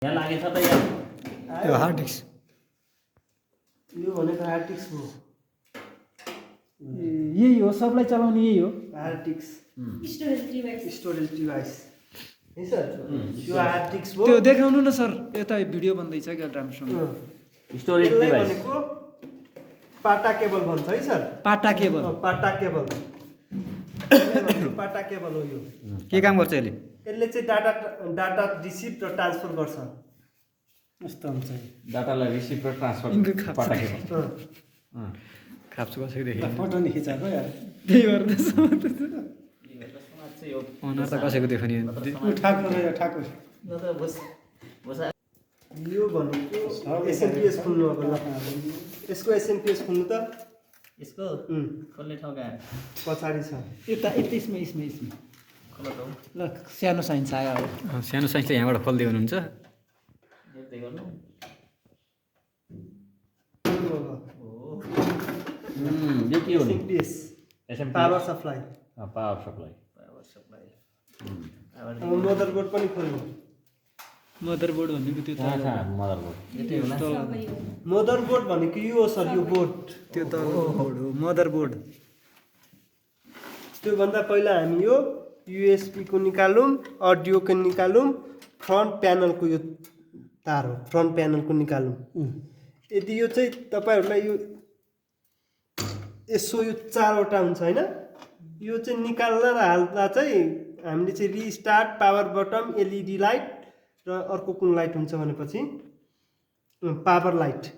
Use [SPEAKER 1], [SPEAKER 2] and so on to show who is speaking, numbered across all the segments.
[SPEAKER 1] यहाँ लागेछ त यहाँ
[SPEAKER 2] यो हार्ड डिस्क
[SPEAKER 3] यो भनेको हार्ड डिस्क हो
[SPEAKER 2] यही हो सबलाई चलाउने यही हो
[SPEAKER 3] हार्ड डिस्क
[SPEAKER 4] स्टोरेज
[SPEAKER 3] डिभाइस है सर यो हार्ड डिस्क हो
[SPEAKER 2] त्यो देखाउनु न सर यता भिडियो बन्दैछ क्या राम्रोसँग
[SPEAKER 1] स्टोरेज
[SPEAKER 3] यसलाई
[SPEAKER 1] डिभाइस
[SPEAKER 3] भनेको पाटा केबल भन्छ है सर
[SPEAKER 2] पाटा केबल
[SPEAKER 3] पाटा केबल पाटा केबल हो यो
[SPEAKER 2] के काम गर्छ यसले
[SPEAKER 3] यसले चाहिँ डाटा रिसिभ र ट्रान्सफर गर्छ
[SPEAKER 2] यस्तो हुन्छ
[SPEAKER 1] डाटालाई रिसिभ र ट्रान्सफर पठाएको
[SPEAKER 2] खाप्छु कसरी देखेँ
[SPEAKER 3] फोटो नि खिचाएको यार
[SPEAKER 2] त्यही गर्दैछ अनुहार त कसैको देख्यो नि
[SPEAKER 3] यो भनेको एसएमपिएस खुल्नु अब ल यसको एसएमपिएस खुल्नु त
[SPEAKER 1] यसको खोल्ने ठाउँ कहाँ
[SPEAKER 3] पछाडि छ
[SPEAKER 2] यता यसमा ल सानो साइन्स आयो अब सानो साइन्सले यहाँबाट खोल्दै हुनुहुन्छ
[SPEAKER 1] हेर्दै गर्नु यो के हो नि
[SPEAKER 3] SMPS
[SPEAKER 1] SMP
[SPEAKER 3] power supply
[SPEAKER 1] power supply
[SPEAKER 3] अब मदरबोर्ड पनि खोल्नु
[SPEAKER 2] मदरबोर्ड भनेको त्यो
[SPEAKER 1] कहाँ छ मदरबोर्ड
[SPEAKER 3] मदरबोर्ड भनेको यो हो सर यो बोर्ड
[SPEAKER 2] त्यो त बोर्ड हो मदरबोर्ड
[SPEAKER 3] त्योभन्दा पहिला हामी यो युएसबी को निकालौँ अडियो को निकालौँ फ्रन्ट प्यानलको यो तार हो फ्रन्ट प्यानलको निकालौँ यदि यो चाहिँ तपाईहरुलाई यो यसो यो चारवटा हुन्छ हैन यो चाहिँ निकाल्न र हाल्दा चाहिँ हामीले चाहिँ restart power button LED light र अर्को कुन लाइट हुन्छ भनेपछि पावर लाइट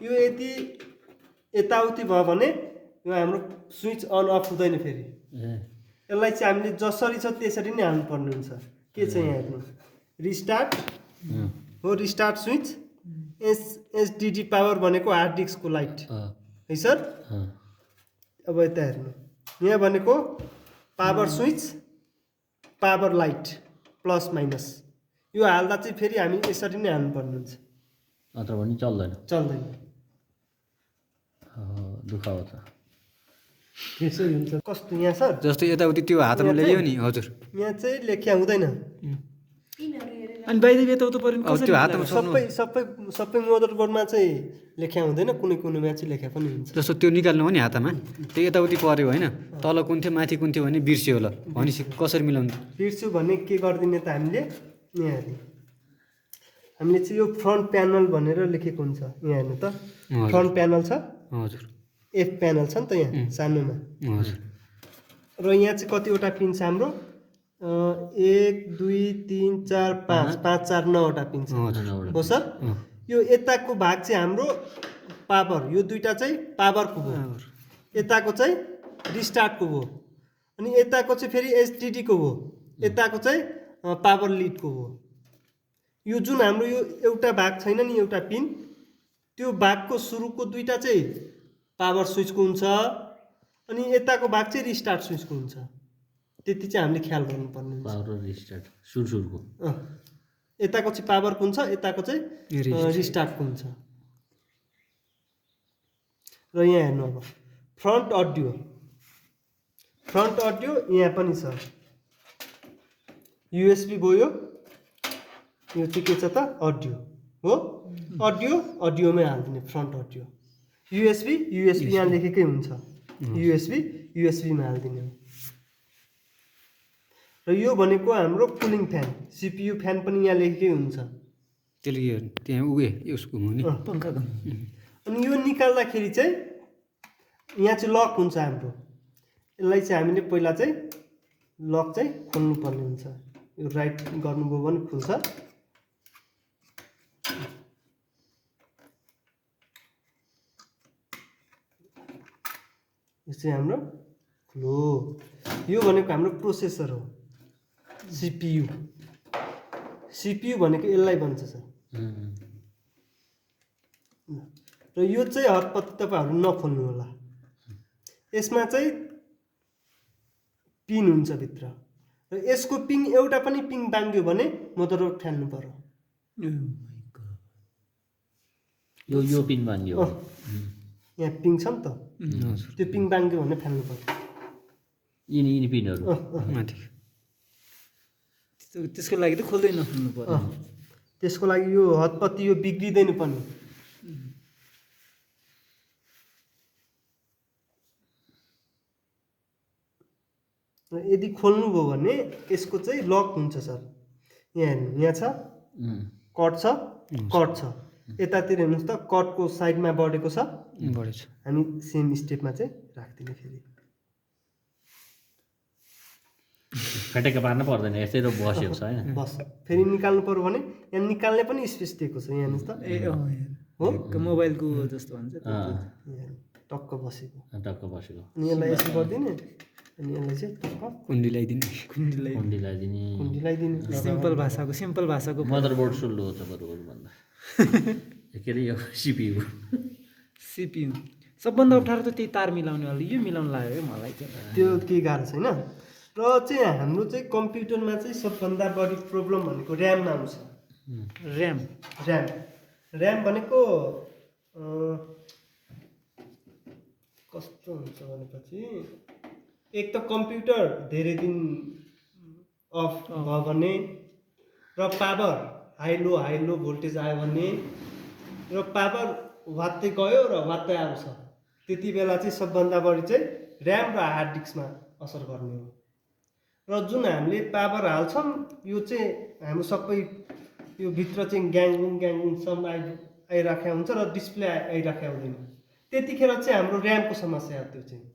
[SPEAKER 3] यो यदि यताउति भयो भने यो हाम्रो स्विच अन अफ हुँदैन फेरि यसलाई चाहिँ हामीले जसरी छ त्यसरी नै हाल्नु पर्ने हुन्छ के छ यहाँ हेर्नु रिस्टार्ट हो रिस्टार्ट स्विच एसडीडी पावर भनेको हार्ड डिस्कको लाइट है सर अब यता हेर्नु यहाँ भनेको power switch power light plus minus यो हाल्दा चाहिँ फेरि हामी यसरी नै हाल्नु पर्ने हुन्छ
[SPEAKER 1] नत्र भने चल्दैन
[SPEAKER 3] चल्दैन
[SPEAKER 1] दुःख हो त
[SPEAKER 3] त्यसै हुन्छ कस्तो यहाँ सर
[SPEAKER 2] जस्तो यताउति त्यो हातमा ल्यायो नि हजुर
[SPEAKER 3] यहाँ चाहिँ लेख्या हुँदैन
[SPEAKER 2] अनि बाहिर यताउति पऱ्यो नि त्यो हातमा
[SPEAKER 3] सबै मदरबोर्डमा चाहिँ लेख्या हुँदैन कुनै कुनैमा चाहिँ लेख्या पनि हुन्छ
[SPEAKER 2] जस्तो त्यो निकाल्नु हो नि हातमा त्यो यताउति पऱ्यो होइन तल कुन थियो माथि कुन थियो भने बिर्स्यो होला भनेपछि कसरी मिलाउनु
[SPEAKER 3] बिर्स्यो भने के गरिदिने त हामीले यहाँ हेर्नु हामीले चाहिँ यो फ्रन्ट प्यानल भनेर लेखेको हुन्छ यहाँ हेर्नु त फ्रन्ट प्यानल छ
[SPEAKER 2] हजुर
[SPEAKER 3] एफ प्यानल छ नि त यहाँ सानोमा
[SPEAKER 2] हजुर
[SPEAKER 3] र यहाँ चाहिँ कतिवटा पिन छ हाम्रो 1 2 3 4 5 5 4 9वटा पिन छ हो सर यो यताको भाग चाहिँ हाम्रो पावर यो दुईटा चाहिँ पावरको हो यताको चाहिँ रिस्टार्टको हो अनि यताको चाहिँ फेरि एसटीडी को हो यताको चाहिँ पावर लिडको हो यो जुन हाम्रो यो एउटा भाग छैन नि एउटा पिन त्यो भागको सुरुको दुईटा चाहिँ पावर स्विचको हुन्छ अनि यताको भाग चाहिँ रिस्टार्ट स्विचको हुन्छ त्यति चाहिँ हामीले ख्याल गर्नुपर्ने हुन्छ
[SPEAKER 1] पावर रिस्टार्ट सुरको
[SPEAKER 3] यताको चाहिँ पावरको हुन्छ यताको चाहिँ रिस्टार्टको हुन्छ र यहाँ हेर्नु अब फ्रन्ट अडियो यहाँ पनि छ युएसबी गयो यो चाहिँ के छ त अडियो हो अडियोमै हालिदिने फ्रन्ट अडियो युएसबी यहाँ लेखेकै हुन्छ युएसबीमा हालिदिने हो र यो भनेको हाम्रो कुलिङ फ्यान सीपीयू फ्यान पनि यहाँ लेखेकै हुन्छ
[SPEAKER 2] त्यसले त्यहाँ उसको हो नि पंखा
[SPEAKER 3] अनि यो निकाल्दाखेरि चाहिँ यहाँ चाहिँ लक हुन्छ हाम्रो यसलाई चाहिँ हामीले पहिला चाहिँ लक चाहिँ खोल्नु पर्ने हुन्छ यो राइट गर्नुभयो भने खुल्छ यो चाहिँ हाम्रो खुलो यो भनेको हाम्रो प्रोसेसर हो सीपीयू भनेको यसलाई भन्छ सर र यो चाहिँ हतपत तपाईहरु नखोल्नु होला यसमा चाहिँ पिन हुन्छ भित्र र यसको पिन एउटा पनि पिन बाङ्ग्यो भने मदरबोर्ड फाल्नु पर्यो
[SPEAKER 1] यो पिन बाङ्ग्यो
[SPEAKER 3] यहाँ पिन छ नि त त्यो पिन बाङ्ग्यो भने फाल्नु पर्यो
[SPEAKER 1] यिनी पिनहरु
[SPEAKER 2] माथि त्यसको लागि त खोल्दै नखोल्नु पर्यो
[SPEAKER 3] त्यसको लागि यो हतपत्ती यो बिग्रिँदैन पनि। यदि खोल्नुभयो भने यसको चाहिँ लक हुन्छ सर। यहाँ हेर्नु, यहाँ छ कट छ, कट छ, यतातिर हेर्नुहोस् त कटको साइडमा बढेको छ,
[SPEAKER 2] बढेछ।
[SPEAKER 3] हामी सेम स्टेपमा चाहिँ राख्दिने फेरि।
[SPEAKER 1] फटेका पार्न पर्दैन, यसै र बसेको छ होइन।
[SPEAKER 3] बस फेरि निकाल्नु पर्यो भने यहाँ निकाल्ने पनि स्पेस दिएको छ, यहाँ हेर्नुहोस् त। हो
[SPEAKER 4] मोबाइलको जस्तो भन्छ
[SPEAKER 3] टक्क बसेको,
[SPEAKER 1] टक्क बसेको।
[SPEAKER 3] अनि यसलाई यसो गरिदिने, अनि यसलाई चाहिँ टक्क
[SPEAKER 2] कुण्डी लगाइदिने।
[SPEAKER 1] कुण्डी लगाइदिने।
[SPEAKER 4] सिम्पल भाषाको
[SPEAKER 1] मदरबोर्ड सुल्लो छ बरुबर भन्दा। के अरे यो सिपियु
[SPEAKER 4] सबभन्दा अप्ठ्यारो त त्यही तार मिलाउने वाला, यो मिलाउनु लाग्यो है मलाई चाहिँ।
[SPEAKER 3] त्यो केही गाह्रो छैन। र चाहिँ हाम्रो चाहिँ कम्प्युटरमा चाहिँ सबभन्दा बढी प्रब्लम भनेको ऱ्याममा आउँछ। ऱ्याम भनेको कस्तो हुन्छ भनेपछि, एक त कम्प्युटर धेरै दिन अफ भयो भने, र पावर हाई लो भोल्टेज आयो भने, र पावर वात्तै गयो र वात्तै आउँछ, त्यति बेला चाहिँ सबभन्दा बढी चाहिँ ऱ्याम र हार्ड डिस्कमा असर गर्ने हो। र जुन हामीले पावर हाल्छौँ यो चाहिँ हाम्रो सबै यो भित्र चाहिँ ग्याङसम्म आइराखेको हुन्छ र डिस्प्ले आइराखेको हुँदैन, त्यतिखेर चाहिँ हाम्रो ऱ्यामको समस्या हो। त्यो चाहिँ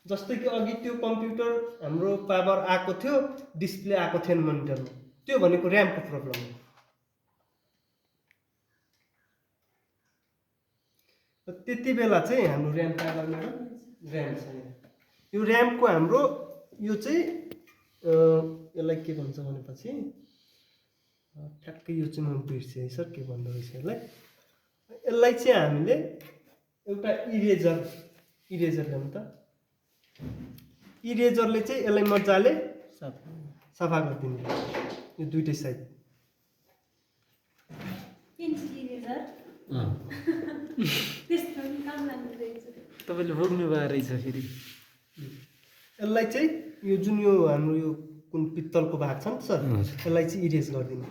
[SPEAKER 3] जस्तै कि अघि त्यो कम्प्युटर हाम्रो पावर आएको थियो, डिस्प्ले आएको थिएन मोनिटरमा, त्यो भनेको ऱ्यामको प्रब्लम हो। त्यति बेला चाहिँ हाम्रो ऱ्याम पावरमा ऱ्याम छैन। यो ऱ्यामको हाम्रो यो चाहिँ यसलाई के भन्छ भनेपछि, ठ्याक्कै यो चाहिँ म बिर्सेँ है सर, के भन्दो रहेछ यसलाई चाहिँ हामीले एउटा इरेजर ल्याउँ त। इरेजरले चाहिँ यसलाई मजाले सफा गरिदिने, यो दुइटै साइड।
[SPEAKER 4] तपाईँले भोग्नु भएर रहेछ फेरि।
[SPEAKER 3] यसलाई चाहिँ यो जुन यो हाम्रो यो कुन पित्तलको भाग छ नि सर, यसलाई चाहिँ इरेज गरिदिने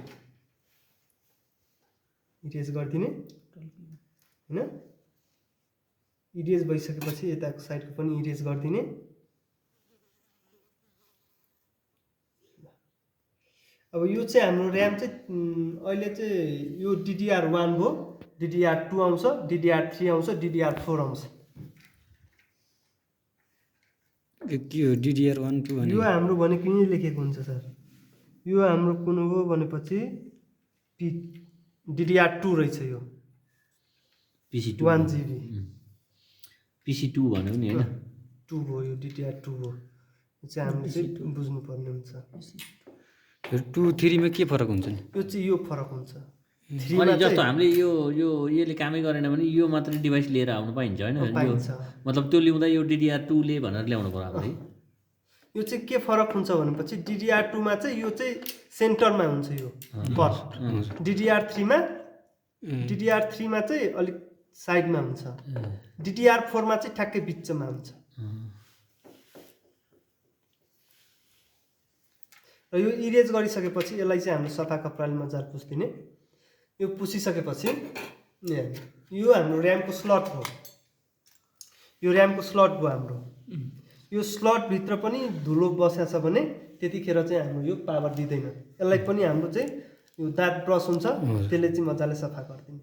[SPEAKER 3] होइन। इरेज भइसकेपछि यताको साइडको पनि इरेज गरिदिने। अब यो चाहिँ हाम्रो ऱ्याम चाहिँ अहिले चाहिँ यो DDR1 भयो, DDR2 आउँछ, DDR3 आउँछ, DDR4 आउँछ।
[SPEAKER 2] के हो DDR1 2
[SPEAKER 3] यो हाम्रो भनेको यहीँ लेखेको हुन्छ सर। यो हाम्रो कुन हो भनेपछि DDR2 रहेछ, यो
[SPEAKER 1] PC2
[SPEAKER 3] 1 GB
[SPEAKER 1] PC2 भन्यो नि होइन,
[SPEAKER 3] 2 भयो, यो DDR2 हो। यो चाहिँ हामीले चाहिँ बुझ्नुपर्ने हुन्छ।
[SPEAKER 2] 2 3 मा के फरक हुन्छ नि?
[SPEAKER 3] यो चाहिँ यो फरक हुन्छ।
[SPEAKER 1] अनि जस्तो हामीले यो यसले कामै गरेन भने यो मात्रै डिभाइस लिएर आउनु पाइन्छ होइन? यो मतलब त्यो ल्याउँदा यो DDR2 ले भनेर ल्याउनु पर्यो हामीले।
[SPEAKER 3] यो चाहिँ के फरक हुन्छ भनेपछि DDR2 मा चाहिँ यो चाहिँ सेन्टरमा हुन्छ, यो पर। DDR3 मा चाहिँ अलिक साइडमा हुन्छ, DDR4 मा चाहिँ ठ्याक्कै बिचमा हुन्छ। र यो इरेज गरिसकेपछि यसलाई चाहिँ हामीले सफा कपडाले मजाले पुछिदिने। यो पुछिसकेपछि यो हाम्रो ऱ्यामको स्लट हो, यो ऱ्यामको स्लट भयो हाम्रो। यो स्लटभित्र पनि धुलो बसेको छ भने त्यतिखेर चाहिँ हाम्रो यो पावर दिँदैन। यसलाई पनि हाम्रो चाहिँ यो दाँत ब्रस हुन्छ, त्यसले चाहिँ मजाले सफा गरिदिने।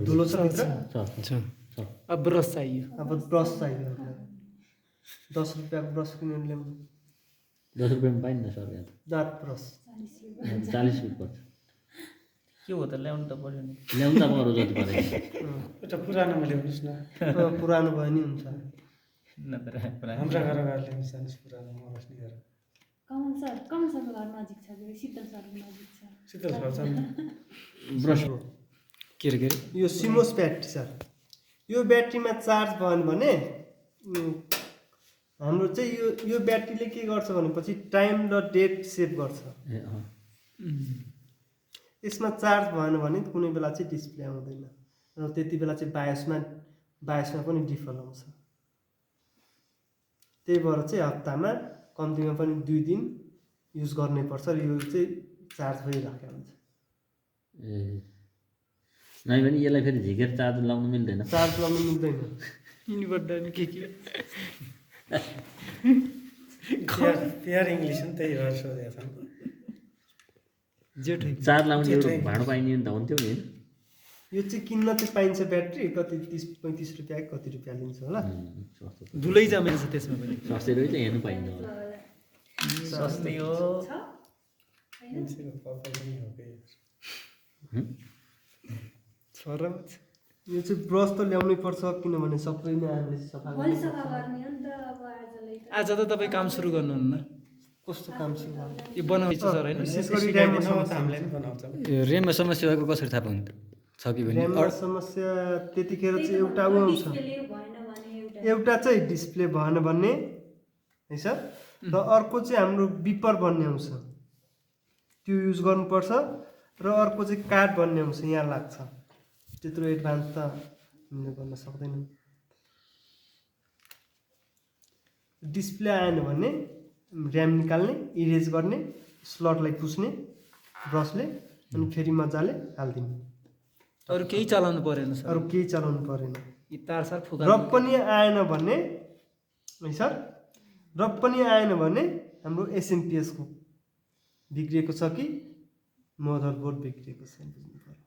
[SPEAKER 3] धुलो छ भित्र,
[SPEAKER 4] अब ब्रस चाहियो।
[SPEAKER 3] अब ब्रस चाहियो। 10 रुपियाँको ब्रस किनेर ल्याउनु।
[SPEAKER 1] 10 रुपियाँमा पाइन्न सर यहाँ
[SPEAKER 3] दाँत ब्रस
[SPEAKER 1] 40 रुपियाँ पर्छ।
[SPEAKER 4] के हो त, ल्याउनु त पर्यो नि।
[SPEAKER 1] ल्याउनु त पर्यो जति पर्यो।
[SPEAKER 5] एउटा पुरानोमा ल्याउनुहोस् न।
[SPEAKER 3] पुरानो भयो नि हुन्छ।
[SPEAKER 5] हाम्रा घर ल्याउनुहोस्, जानुहोस् पुरानोमा बस्ने घर।
[SPEAKER 6] कमल सरको घर नजिक छ, शीतल सरको नजिक छ।
[SPEAKER 5] शीतल सर छ नि।
[SPEAKER 3] ब्रस हो।
[SPEAKER 2] के रे
[SPEAKER 3] यो सिमोस ब्याट्री सर। यो ब्याट्रीमा चार्ज भयो भने हाम्रो चाहिँ यो ब्याट्रीले के गर्छ भनेपछि टाइम र डेट सेभ गर्छ। यसमा चार्ज भएन भने कुनै बेला चाहिँ डिस्प्ले आउँदैन, र त्यति बेला चाहिँ बायोसमा पनि डिफल्ट आउँछ। त्यही भएर चाहिँ हप्तामा कम्तीमा पनि 2 दिन युज गर्नै पर्छ र यो चाहिँ चार्ज भइराखेको हुन्छ
[SPEAKER 1] ए नै भने यसलाई फेरि झिकेर चार्ज लाउनु मिल्दैन
[SPEAKER 3] चार्ज लाउनु मिल्दैन
[SPEAKER 4] यिनीबाट नि के
[SPEAKER 5] प्यार इङ्ग्लिस नि त्यही भएर सोधेको छ
[SPEAKER 4] जे ठिक
[SPEAKER 1] चार्ज लाउने एउटा भाँडो पाइने नि त हुन्थ्यो नि
[SPEAKER 3] यो चाहिँ किन्न चाहिँ पाइन्छ ब्याट्री कति 30-35 रुपियाँ कति रुपियाँ लिन्छ होला
[SPEAKER 4] धुलै जामेको छ त्यसमा पनि
[SPEAKER 1] सस्तै रहेछ हेर्नु पाइन्छ होला
[SPEAKER 4] सस्तै हो
[SPEAKER 3] यो चाहिँ ब्रस त ल्याउनै पर्छ किनभने सबै नै हामीले सफा
[SPEAKER 6] भोलि सफा गर्ने हो नि त अब आजलाई त
[SPEAKER 4] आज त तपाईँ काम सुरु गर्नुहुन्न
[SPEAKER 3] कस्तो काम छ
[SPEAKER 4] यो बनाउँछ सर होइन
[SPEAKER 3] विशेष गरी ऱ्याममा समस्या
[SPEAKER 5] हामीले नि बनाउँछौँ
[SPEAKER 2] यो रेममा समस्या भएको कसरी थाहा पाउनु छ कि भने
[SPEAKER 3] ऱ्याममा समस्या त्यतिखेर चाहिँ एउटा उ आउँछ
[SPEAKER 6] डिस्प्ले भएन भने
[SPEAKER 3] एउटा चाहिँ डिस्प्ले भएन भन्ने है सर र अर्को चाहिँ हाम्रो बिपर भन्ने आउँछ त्यो युज गर्नुपर्छ र अर्को चाहिँ कार्ड भन्ने आउँछ यहाँ लाग्छ त्यत्रो एडभान्स त हामीले गर्न सक्दैनौँ डिस्प्ले आएन भने ऱ्याम निकाल्ने इरेज गर्ने स्लटलाई पुस्ने ब्रसले अनि फेरि मजाले हालिदिने
[SPEAKER 4] अरू केही चलाउनु परेन सर
[SPEAKER 3] अरू केही चलाउनु परेन
[SPEAKER 4] यी तार सार फुका
[SPEAKER 3] रब पनि आएन भने है सर रब पनि आएन भने हाम्रो एसएमपिएसको बिग्रिएको छ कि मदरबोर्ड बिग्रिएको छ बुझ्नु पर्यो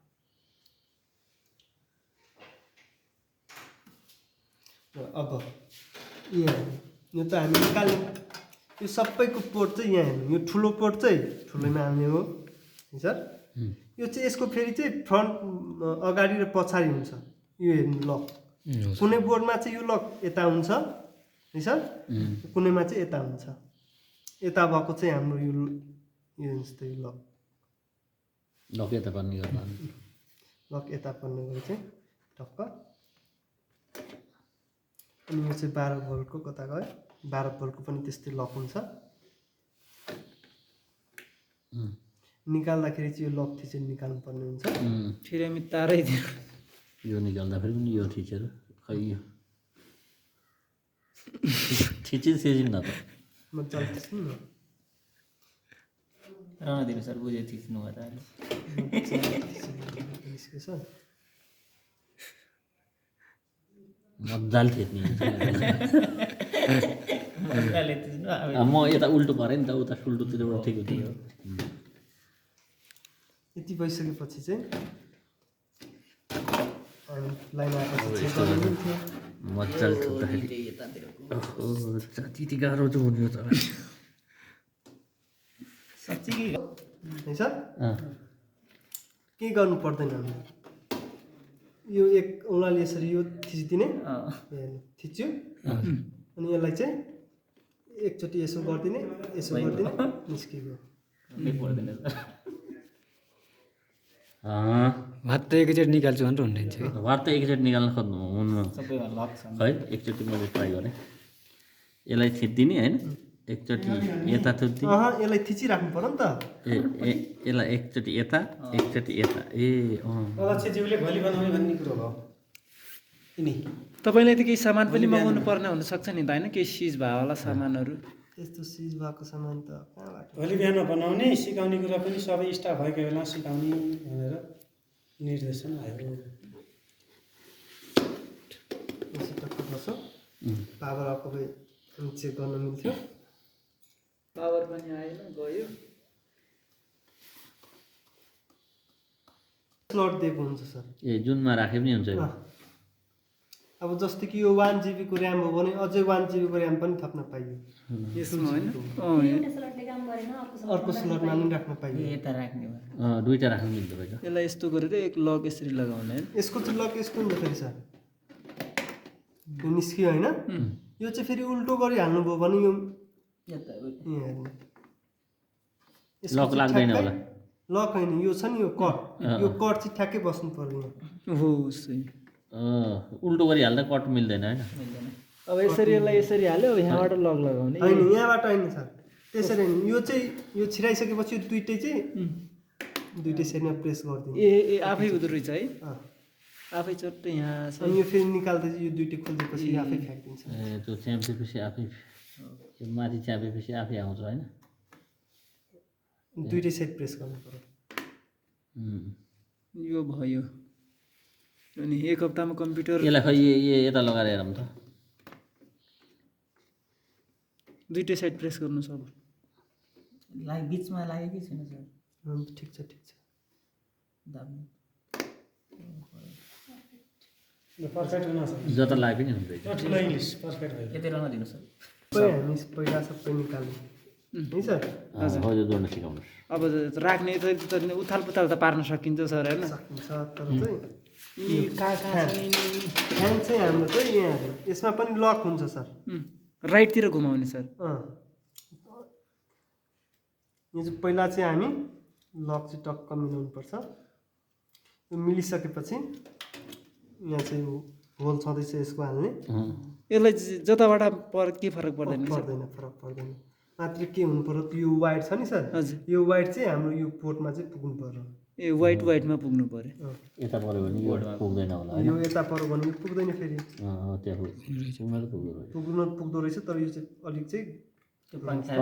[SPEAKER 3] अब यो त हामी निकाल्यौँ यो सबैको पोर्ट चाहिँ यहाँ हेर्नु यो ठुलो पोर्ट चाहिँ ठुलोमा हाल्ने हो है सर यो चाहिँ यसको फेरि चाहिँ फ्रन्ट अगाडि र पछाडि हुन्छ यो हेर्नु लक कुनै बोर्डमा चाहिँ यो लक यता हुन्छ है सर कुनैमा चाहिँ यता हुन्छ यता भएको चाहिँ हाम्रो यो हुन्छ त यो लक
[SPEAKER 1] लक यता पर्ने गर्नु
[SPEAKER 3] लक यता पर्ने गरी चाहिँ टक्क अनि यो चाहिँ 12 भोल्टको कता गयो 12 भोल्टको पनि त्यस्तै लक हुन्छ निकाल्दाखेरि चाहिँ यो लक थिचेर निकाल्नु पर्ने हुन्छ
[SPEAKER 4] फेरि हामी तारै दियो
[SPEAKER 1] यो निकाल्दाखेरि पनि यो थिचेर खै यो थिचिन् न त
[SPEAKER 3] मजाले थिच्नु न
[SPEAKER 7] राणादेवी सर बुझे थिच्नु भयो त
[SPEAKER 3] निस्केछ
[SPEAKER 1] मजाले थिच्ने
[SPEAKER 7] मजाले थिच्नु
[SPEAKER 1] म यता उल्टो परेँ नि त उता सुल्टोतिर उठेको थियो
[SPEAKER 3] यति भइसकेपछि चाहिँ लाइन आएपछि चेक गर्नु थियो
[SPEAKER 1] मजाले थुक्दाखेरि त्यति गाह्रो चाहिँ हुने त
[SPEAKER 7] साँच्चै कि
[SPEAKER 3] है सर केही गर्नु पर्दैन हामीले यो एक औँलाले यसरी यो थिचिदिने थिच्यो अनि यसलाई चाहिँ एकचोटि यसो गरिदिने यसो गरिदिने निस्कियो
[SPEAKER 7] पर्दैन
[SPEAKER 2] भात त एकैचोटि निकाल्छु भनेर हुनुहुन्छ कि
[SPEAKER 1] वार त एकचोटि निकाल्न खोज्नु हुन्न
[SPEAKER 7] सबैमा लक छ
[SPEAKER 1] है एकचोटि मैले ट्राई गरेँ यसलाई थिचिदिने होइन एकचोटि यता थुत्ने
[SPEAKER 3] यसलाई थिचिराख्नु पर्यो नि त
[SPEAKER 1] यसलाई एकचोटि यता एकचोटि यता ए
[SPEAKER 5] अध्यक्षज्यूले भोलि बनाउने भन्ने कुरो भयो यिनी
[SPEAKER 4] तपाईँले त केही सामान पनि मगाउनु पर्ने हुनसक्छ नि त होइन केही सिज भएवाला सामानहरू
[SPEAKER 3] त्यस्तो सिज भएको सामान त कहाँबाट
[SPEAKER 5] भोलि बिहान बनाउने सिकाउने कुरा पनि सबै स्टाफ भएको बेला सिकाउने भनेर निर्देशन आयो
[SPEAKER 3] यसो टक्क बस्छ पावर आएको भए हामी चेक गर्न मिल्थ्यो
[SPEAKER 4] पावर पनि आएन गयो
[SPEAKER 3] स्लट दिएको हुन्छ सर
[SPEAKER 1] ए जुनमा राखे पनि हुन्छ
[SPEAKER 3] अब जस्तै कि यो 1 GB को ऱ्याम हो भने अझै 1 GB को ऱ्याम पनि थप्न पाइयो
[SPEAKER 4] यसमा होइन
[SPEAKER 6] एउटा स्लटले काम गरेन
[SPEAKER 3] अर्को स्लटमा पनि राख्न पाइयो
[SPEAKER 7] यता राख्ने भयो
[SPEAKER 1] दुईवटा राख्नु मिल्दो रहेछ
[SPEAKER 4] यसलाई यस्तो गरेर एक लक यसरी लगाउने होइन
[SPEAKER 3] यसको चाहिँ लक यस्तो हुन्छ फेरि सर यो निस्कियो होइन यो चाहिँ फेरि उल्टो गरी हाल्नुभयो भने यो
[SPEAKER 7] यता
[SPEAKER 3] यहाँ हेर्नु
[SPEAKER 1] लक लाग्दैन होला
[SPEAKER 3] लक होइन यो छ नि यो कट चाहिँ ठ्याक्कै बस्नु पर्यो यहाँ
[SPEAKER 4] हो सही
[SPEAKER 1] उल्टो गरी हाल्दा कट मिल्दैन होइन
[SPEAKER 4] अब यसरी यसलाई यसरी हाल्यो अब यहाँबाट लक लगाउने
[SPEAKER 3] होइन यहाँबाट होइन सर त्यसरी होइन यो चाहिँ यो छिराइसकेपछि दुइटै चाहिँ दुइटै साइडमा प्रेस गरिदिनु
[SPEAKER 4] ए ए आफै हुँदो रहेछ है आफै चट्टै यहाँ
[SPEAKER 3] अनि यो फेरि निकाल्दै चाहिँ यो दुइटै खोल्देपछि आफै फ्याँकिदिन्छ
[SPEAKER 1] ए त्यो च्याम्पेपछि आफै यो माथि च्यापेपछि आफै आउँछ होइन
[SPEAKER 3] दुईटै साइड प्रेस गर्नु पर्यो
[SPEAKER 4] यो भयो अनि एक हप्तामा कम्प्युटर
[SPEAKER 1] यसलाई खै यता लगाएर हेरौँ त
[SPEAKER 4] दुईटै साइड प्रेस गर्नु सब
[SPEAKER 7] बिचमा लाग्यो कि छैन सर
[SPEAKER 3] ठिक छ
[SPEAKER 7] दाबी
[SPEAKER 5] पर्फेक्ट हुन सक्छ
[SPEAKER 1] जता लागे पनि हुन्छ
[SPEAKER 5] ठुलो इङ्ग्लिस पर्फेक्ट भयो
[SPEAKER 7] यतै रहन दिनु सर
[SPEAKER 3] हामी पहिला सबै निकाल्ने है सर
[SPEAKER 1] हो यो जोड्न सिकाउनुहोस्
[SPEAKER 4] अब राख्ने त उथाल पुथाल त पार्न सकिन्छ सर होइन
[SPEAKER 3] सकिन्छ तर चाहिँ फ्यान चाहिँ हाम्रो चाहिँ यहाँ यसमा पनि लक हुन्छ सर
[SPEAKER 4] राइटतिर घुमाउने सर
[SPEAKER 3] यो चाहिँ पहिला चाहिँ हामी लक चाहिँ टक्क मिलाउनु पर्छ यो मिलिसकेपछि यहाँ चाहिँ होल छँदैछ यसको हाल्ने
[SPEAKER 4] यसलाई जताबाट के फरक पर्दैन
[SPEAKER 3] फरक पर्दैन मात्र के हुनु पर्यो यो वाइट छ नि सर
[SPEAKER 4] हजुर
[SPEAKER 3] यो वाइट चाहिँ हाम्रो यो पोर्टमा चाहिँ पुग्नु पर्यो
[SPEAKER 4] ए वाइटमा पुग्नु पर्यो
[SPEAKER 1] यता पऱ्यो भने यो पुग्दैन होला
[SPEAKER 3] यो यता पऱ्यो भने यो पुग्दैन फेरि
[SPEAKER 1] त्यहाँ
[SPEAKER 3] पुग्दो रहेछ तर यो चाहिँ अलिक चाहिँ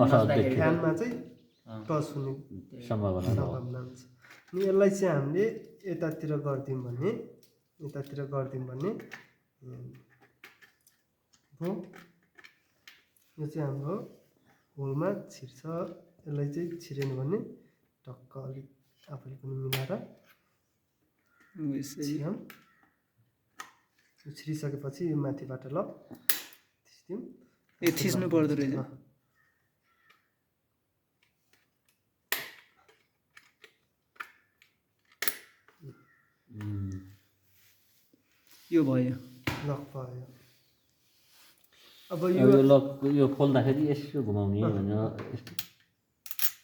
[SPEAKER 1] असहज
[SPEAKER 3] फ्यानमा चाहिँ टच हुने
[SPEAKER 1] सम्भावना
[SPEAKER 3] सम्भावना हुन्छ अनि यसलाई चाहिँ हामीले यतातिर गरिदिउँ भने भयो यो चाहिँ हाम्रो होलमा छिर्छ यसलाई चाहिँ छिरेन भने टक्क अलिक आफूले पनि मिलाएर छिर्यौँ यो छिरिसकेपछि यो माथिबाट ल थिच्दिउँ
[SPEAKER 4] ए थिच्नु पर्दो रहेछ यो भयो
[SPEAKER 3] लक भयो अब
[SPEAKER 1] यो लक यो खोल्दाखेरि यसो घुमाउने भनेर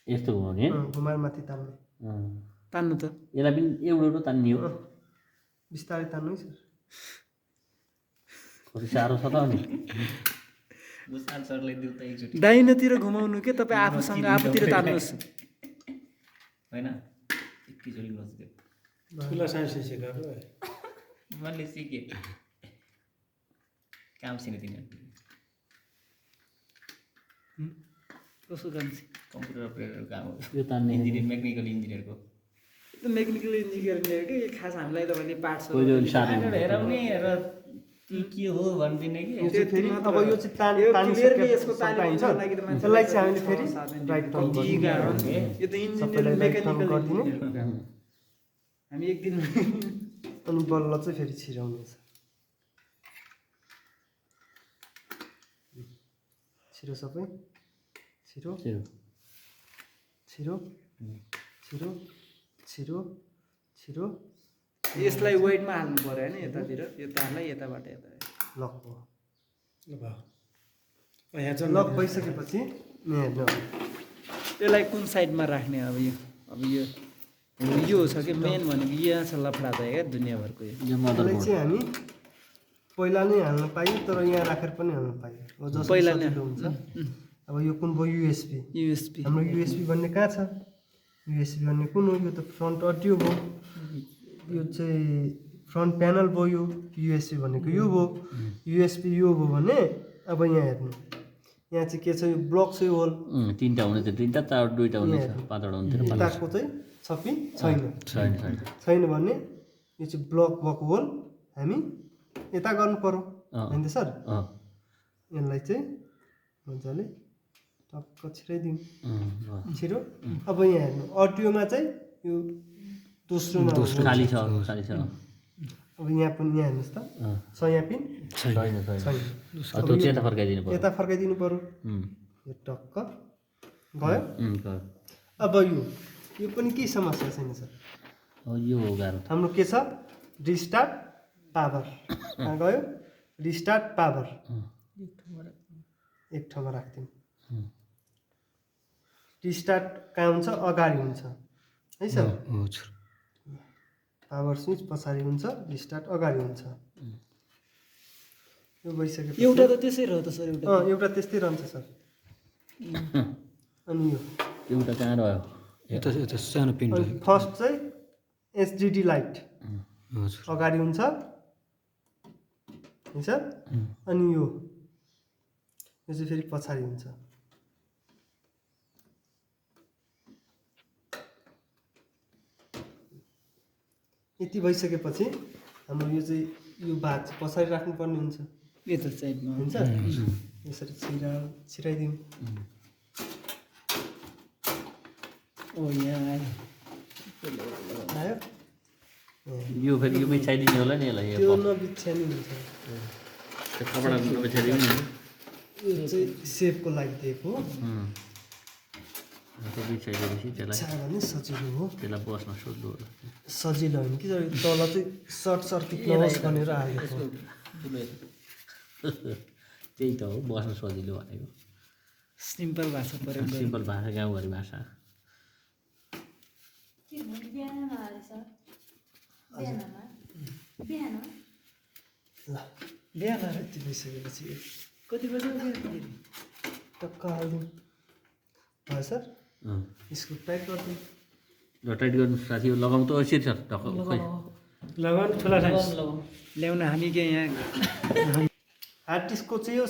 [SPEAKER 1] यस्तो घुमाउने
[SPEAKER 3] घुमाएर माथि तान्ने
[SPEAKER 4] तान्नु त
[SPEAKER 1] यसलाई पनि एउटा तान्ने हो
[SPEAKER 3] बिस्तारै तान्नु है सर
[SPEAKER 1] कति साह्रो छ त अनि
[SPEAKER 7] मुसाल सरलाई दिउ त एकचोटि
[SPEAKER 4] दाहिनेतिर घुमाउनु के तपाईँ आफूसँग आफूतिर तान्नुहोस्
[SPEAKER 7] होइन एकैचोटि बस्यो
[SPEAKER 5] ठुलो साइन्स सिकाएको
[SPEAKER 7] मैले सिकेँ काम छैन तिनीहरू
[SPEAKER 4] कसो काम
[SPEAKER 7] कम्प्युटर अपरेटरको काम हो
[SPEAKER 1] यो तान्ने
[SPEAKER 7] इन्जिनियर मेकानिकल इन्जिनियरको
[SPEAKER 4] मेकानिकल इन्जिनियरको खास हामीलाई तपाईँले पार्ट्स
[SPEAKER 7] हेराउने र के हो भनिदिने कि
[SPEAKER 3] यो चाहिँ फेरि अब यो चाहिँ
[SPEAKER 4] यसको
[SPEAKER 3] पाइन्छ यसलाई चाहिँ हामीले फेरि राइट टर्न
[SPEAKER 4] यो त इन्जिनियर मेकानिकल
[SPEAKER 3] गरिदिने
[SPEAKER 4] हामी एक दिन
[SPEAKER 3] अनि बल्ल चाहिँ फेरि छिराउने छ छिरो सबै छिरो
[SPEAKER 1] छिरो
[SPEAKER 3] छिरो छिरो छिरो छिरो
[SPEAKER 4] यसलाई वेटमा हाल्नु पर्यो होइन यतातिर यो तारलाई यताबाट यता
[SPEAKER 3] लक हो
[SPEAKER 5] यहाँ
[SPEAKER 3] लक भइसकेपछि हेर्नु
[SPEAKER 4] यसलाई कुन साइडमा राख्ने अब यो छ कि मेन भनेको यहाँ छ लफडा त क्या दुनियाँभरको
[SPEAKER 3] यसलाई चाहिँ हामी पहिला नै हाल्न पायौँ तर यहाँ राखेर पनि हाल्न पायौँ
[SPEAKER 4] पहिला नै
[SPEAKER 3] हुन्छ अब यो कुन भयो
[SPEAKER 4] युएसबी
[SPEAKER 3] हाम्रो युएसबी भन्ने कहाँ छ युएसबी भन्ने कुन हो यो त फ्रन्ट अडियो भयो यो चाहिँ फ्रन्ट प्यानल भयो यो युएसबी भनेको यो भयो युएसबी यो भयो भने अब यहाँ हेर्नु यहाँ चाहिँ के छ यो ब्लक चाहिँ होल
[SPEAKER 1] तिनवटा हुने थियो तिनवटा चार दुईवटा हुने छ पाँचवटा हुन्थ्यो
[SPEAKER 3] यताको चाहिँ छ कि छैन भने यो चाहिँ ब्लक भएको होल हामी यता गर्नु पर्यो होइन त सर यसलाई चाहिँ मजाले टक्क छिराइदिउँ छिरो अब यहाँ हेर्नु अडियोमा चाहिँ यो दोस्रोमा
[SPEAKER 1] खाली छ
[SPEAKER 3] अब यहाँ पनि यहाँ हेर्नुहोस् त छ यहाँ पिन
[SPEAKER 1] यता फर्काइदिनु पर्यो
[SPEAKER 3] यता फर्काइदिनु पर्यो यो टक्क गयो अब यो पनि केही समस्या छैन सर
[SPEAKER 1] यो हो गाह्रो
[SPEAKER 3] हाम्रो के छ रिस्टार्ट पावर कहाँ गयो रिस्टार्ट पावर एक ठाउँमा राख्दिउँ रिस्टार्ट कहाँ हुन्छ अगाडि हुन्छ है सर पावर स्विच पछाडि हुन्छ रिस्टार्ट अगाडि हुन्छ यो भइसकेपछि
[SPEAKER 4] एउटा त त्यसै रह्यो त सर
[SPEAKER 3] एउटा त्यस्तै रहन्छ सर अनि यो
[SPEAKER 1] एउटा कहाँ रह्यो
[SPEAKER 2] यता सानो पिन
[SPEAKER 3] फर्स्ट चाहिँ एचडिडी लाइट अगाडि हुन्छ है सर अनि यो चाहिँ फेरि पछाडि हुन्छ। यति भइसकेपछि हाम्रो यो चाहिँ यो भाग चाहिँ पछाडि राख्नुपर्ने हुन्छ
[SPEAKER 4] यता साइडमा
[SPEAKER 3] हुन्छ। यसरी छिराइदिउँ।
[SPEAKER 4] ओ यहाँ आयो
[SPEAKER 3] आयो
[SPEAKER 1] यो फेरि यो बिछाइदिने होला नि यसलाई
[SPEAKER 3] त्यो नबिछ्यानी हुन्छ।
[SPEAKER 1] त्यो कपडा बिछाइदिउँ नि
[SPEAKER 3] यो चाहिँ सेपको लागि दिएको हो।
[SPEAKER 1] त्यो बिछाइदिएपछि त्यसलाई
[SPEAKER 3] छा भने सजिलो हो।
[SPEAKER 1] त्यसलाई बस्न सोध्नु होला
[SPEAKER 3] सजिलो होइन कि तल चाहिँ सर्ट सर्किट नहोस् भनेर हालेको।
[SPEAKER 1] त्यही त हो बस्न सजिलो भनेको।
[SPEAKER 4] सिम्पल भाषा प्रयोग गर्नु।
[SPEAKER 1] सिम्पल भाषा गाउँघरी भाषा।
[SPEAKER 6] के भन्नु बिहान नआले सर बिहानमा बिहान
[SPEAKER 3] ल
[SPEAKER 4] बिहान
[SPEAKER 3] यति भइसकेपछि
[SPEAKER 4] कति बजे उठ्यो?
[SPEAKER 3] टक्क हालिदिउँ। भयो सर यसको प्याक गरिदिउँ।
[SPEAKER 1] ल टाइट गर्नु साथी लगाउँ त यसरी छ टक्क खै
[SPEAKER 5] लगाउनु ठुला साइज
[SPEAKER 4] ल्याउन हामी के यहाँ
[SPEAKER 3] हार्ड डिस्कको चाहिँ यो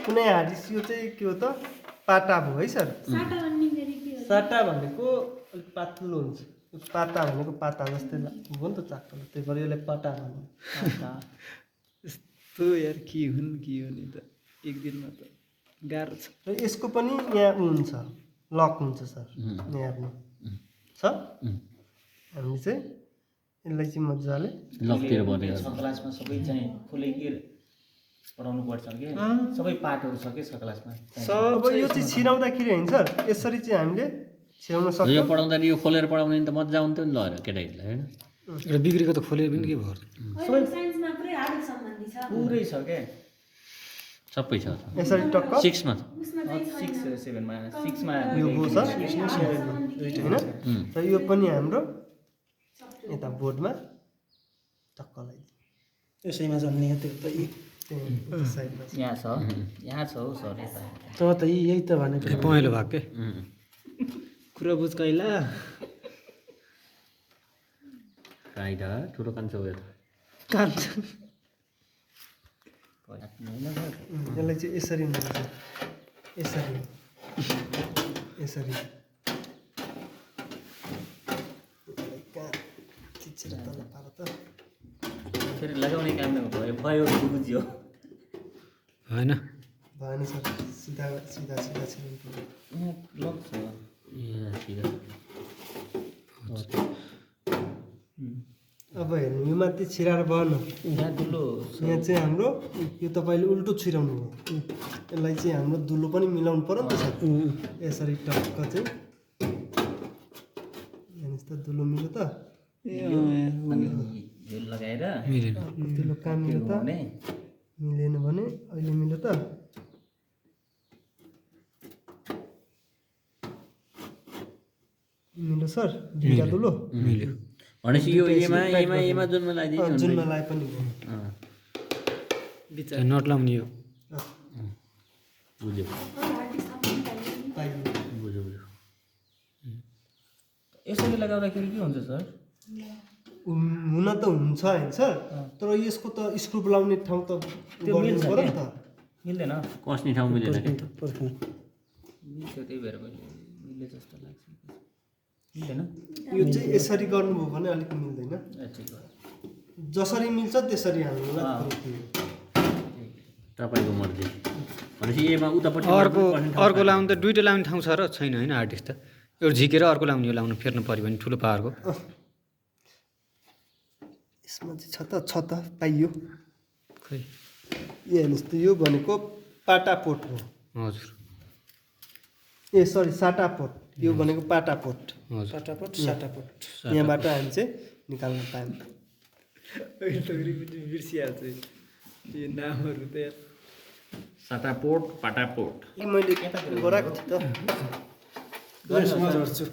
[SPEAKER 3] कुनै हार्ड डिस्क यो चाहिँ के हो त पाटा भयो है सर।
[SPEAKER 6] साटा भन्ने फेरि के हो
[SPEAKER 3] साटा भनेको अलिक पातलो हुन्छ। यो पाता भनेको पाता जस्तै हो नि त चाक्कल त्यही भएर यसलाई पाटा भन्नु।
[SPEAKER 4] यस्तो यार के हुन् नि त एक दिनमा त गाह्रो छ।
[SPEAKER 3] र यसको पनि यहाँ हुन्छ लक हुन्छ सर यहाँ हेर्नु छ। हामी चाहिँ यसलाई चाहिँ मजाले
[SPEAKER 1] लकतिर बनेको
[SPEAKER 7] छ क्लासमा सबै चाहिँ फुलै के पढाउनु पर्छ के सबै पाठहरू छ के छ क्लासमा।
[SPEAKER 3] अब यो चाहिँ छिराउँदाखेरि होइन सर यसरी चाहिँ हामीले छिराउन
[SPEAKER 1] यो
[SPEAKER 3] सक्छौँ।
[SPEAKER 1] पढाउँदा नि यो खोलेर पढाउने नि त मजा आउँथ्यो नि ल केटाकेटीलाई होइन।
[SPEAKER 2] र बिग्रेको त खोलेर पनि के भयो
[SPEAKER 6] अहिले साइन्समा पुरै हार्ड सम्बन्धी छ
[SPEAKER 7] पुरै छ के
[SPEAKER 1] सबै छ
[SPEAKER 3] यसरी टक्क
[SPEAKER 1] 6 मा
[SPEAKER 6] उसमा चाहिँ
[SPEAKER 7] 6 7 मा 6 मा
[SPEAKER 3] यो हो सर
[SPEAKER 6] दुईटा
[SPEAKER 3] होइन। र यो पनि हाम्रो यता बोर्डमा टक्क लगाइदिउँ।
[SPEAKER 5] यसैमा जन्ने हो त्यो त
[SPEAKER 3] त्यही साइडमा
[SPEAKER 7] यहाँ छ हौ सर यता
[SPEAKER 5] त यही त भनेको
[SPEAKER 2] पहेँलो भाग के
[SPEAKER 4] कुरा बुझ कैला
[SPEAKER 1] काइदा ठुलो कान्छ हो यो त
[SPEAKER 4] कान्छ
[SPEAKER 3] यसलाई चाहिँ यसरी हुन्छ यसरी यसरी कहाँ खिचेर तल पार त
[SPEAKER 7] फेरि लगाउने काम भयो भयो बुझ्यो
[SPEAKER 2] होइन
[SPEAKER 3] भएन सर सिधा सिधा सिधा छिर्नु पर्यो।
[SPEAKER 7] यहाँ लक छ
[SPEAKER 1] ए सिधा
[SPEAKER 3] अब हेर्नु यो माथि छिराएर भएन।
[SPEAKER 7] यहाँ दुलो
[SPEAKER 3] यहाँ चाहिँ हाम्रो यो तपाईँले उल्टो छिराउनु हो। यसलाई चाहिँ हाम्रो दुलो पनि मिलाउनु पर्यो नि त सर। यसरी टक्क चाहिँ हेर्नुहोस् त दुलो मिल्यो त
[SPEAKER 7] यो लगाएर
[SPEAKER 2] मिलेन
[SPEAKER 3] दुलो कहाँ मिल्यो त
[SPEAKER 7] भने
[SPEAKER 3] मिलेन भने अहिले मिल्यो त मिल्यो सर दुईटा दुलो
[SPEAKER 2] मिल्यो
[SPEAKER 1] भनेपछि यो एमा जुनमा लगाइदिनु
[SPEAKER 3] जुनमा लाए पनि भयो।
[SPEAKER 2] त्यहाँ नट लाउने यो
[SPEAKER 1] बुझ्यो
[SPEAKER 3] पाइयो।
[SPEAKER 1] बुझ्यो
[SPEAKER 7] यसरी लगाउँदाखेरि के हुन्छ सर
[SPEAKER 3] हुन त हुन्छ होइन सर तर यसको त स्क्रु लाउने ठाउँ त गर्नु पर्यो नि त।
[SPEAKER 7] मिल्दैन
[SPEAKER 1] कस्ने ठाउँ मिलेन क्या
[SPEAKER 7] मिल्छ त्यही भएर मिल्यो जस्तो लाग्छ मिल्दैन
[SPEAKER 3] यो चाहिँ यसरी गर्नुभयो भने अलिक मिल्दैन।
[SPEAKER 7] ठिक हो
[SPEAKER 3] जसरी मिल्छ त्यसरी हाल्नुलाई
[SPEAKER 1] तपाईँको मर्जी भनेपछि एमा उतापट्टि
[SPEAKER 2] अर्को लाउनु त दुइटा लाउने ठाउँ छ र छैन होइन आर्टिस्ट त एउटा झिकेर अर्को लाउने यो लाउनु फेर्नु पऱ्यो भने ठुलो पावरको
[SPEAKER 3] यसमा चाहिँ छ त पाइयो।
[SPEAKER 2] खै
[SPEAKER 3] ए हेर्नुहोस् त यो भनेको पाटापोट हो।
[SPEAKER 2] हजुर
[SPEAKER 3] ए सरी साटापोट यो भनेको पाटापोट।
[SPEAKER 2] हजुर
[SPEAKER 5] साटापट साटापट
[SPEAKER 3] यहाँबाट हामी चाहिँ निकाल्न पायौँ।
[SPEAKER 4] बिर्सिहाल्छ यो नामहरू त यार
[SPEAKER 1] साटापोट पाटापोट
[SPEAKER 3] मैले गराएको थिएँ त
[SPEAKER 5] म झर्छु